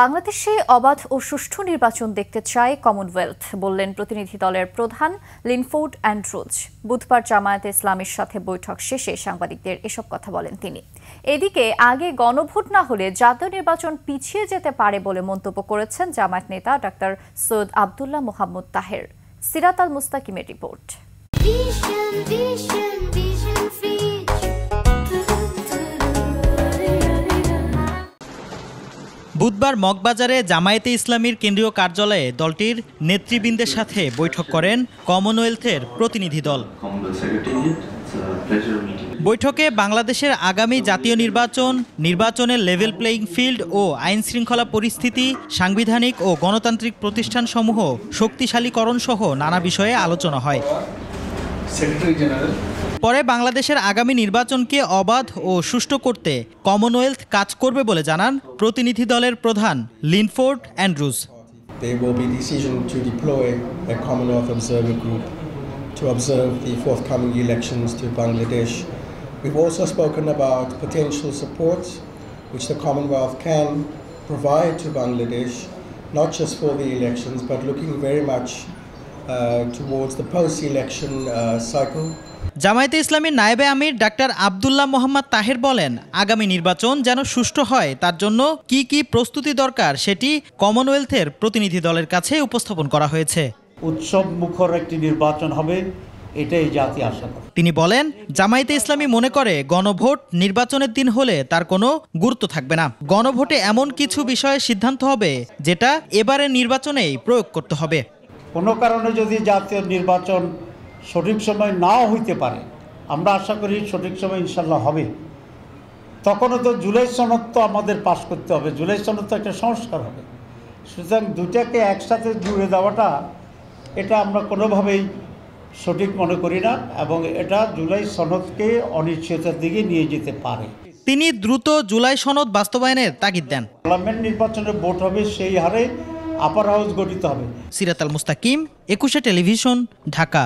বাংলাদেশে অবাধ ও সুষ্ঠু নির্বাচন দেখতে চায় কমনওয়েলথ, বললেন প্রতিনিধি দলের প্রধান লিনফোর্ড অ্যান্ড্রুজ। বুধবার জামায়াতে ইসলামীর সাথে বৈঠক শেষে সাংবাদিকদের এসব কথা বলেন তিনি। এদিকে আগে গণভোট না হলে জাতীয় নির্বাচন পিছিয়ে যেতে পারে বলে মন্তব্য করেছেন জামায়াত নেতা ডাক্তার সৈয়দ আব্দুল্লাহ মোহাম্মদ তাহের। সিরাত আল মুস্তাকিমের রিপোর্ট। বুধবার মগবাজারে জামায়াতে ইসলামীর কেন্দ্রীয় কার্যালয়ে দলটির নেতৃবৃন্দের সাথে বৈঠক করেন কমনওয়েলথের প্রতিনিধি দল। বৈঠকে বাংলাদেশের আগামী জাতীয় নির্বাচনের লেভেল প্লেইং ফিল্ড ও আইন শৃঙ্খলা পরিস্থিতি, সাংবিধানিক ও গণতান্ত্রিক প্রতিষ্ঠানসমূহ শক্তিশালীকরণ সহ নানা বিষয়ে আলোচনা হয়। পরে বাংলাদেশের আগামী নির্বাচনকে অবাধ ও সুষ্ঠু করতে কমনওয়েলথ কাজ করবে বলে জানান প্রতিনিধি দলের প্রধান Linford Andrews. There will be decision to deploy a Commonwealth Observer Group to observe the forthcoming elections to Bangladesh. We've also spoken about potential support which the Commonwealth can provide to Bangladesh, not just for the elections, but looking very much towards the post-election cycle. জামায়াতে ইসলামীর নায়েবে আমির doctor Abdullah Mohammad Taher বলেন, আগামী নির্বাচন যেন সুষ্ঠু হয় তার জন্য কি কি প্রস্তুতি দরকার সেটি কমনওয়েলথের প্রতিনিধি দলের কাছে উপস্থাপন করা হয়েছে। উৎসব মুখর একটি নির্বাচন হবে, এটাই জাতি আশা করে। তিনি বলেন, জামায়াতে ইসলামী মনে করে গণভোট নির্বাচনের দিন হলে তার কোনো গুরুত্ব থাকবে না। গণভোটে এমন কিছু বিষয়ে সিদ্ধান্ত হবে যেটা এবারের নির্বাচনেই প্রয়োগ করতে হবে। কোনো কারণে যদি জাতীয় নির্বাচন সঠিক সময় নাও হইতে পারে, আমরা আশা করি সঠিক সময় ইনশাল্লাহ হবে, তখনও তো জুলাই সনদ তো আমাদের পাস করতে হবে। জুলাই সনদ তো একটা সংস্কার হবে। সুতরাং দুটাকে একসাথে জুড়ে দেওয়াটা এটা আমরা কোনোভাবেই সঠিক মনে করি না, এবং এটা জুলাই সনদকে অনিশ্চয়তার দিকে নিয়ে যেতে পারে। তিনি দ্রুত জুলাই সনদ বাস্তবায়নের তাগিদ দেন। পার্লামেন্ট নির্বাচনে ভোট হবে, সেই হারে আপার হাউস গঠিত হবে। সিরাত আল মুস্তাকিম, 21 টেলিভিশন, ঢাকা।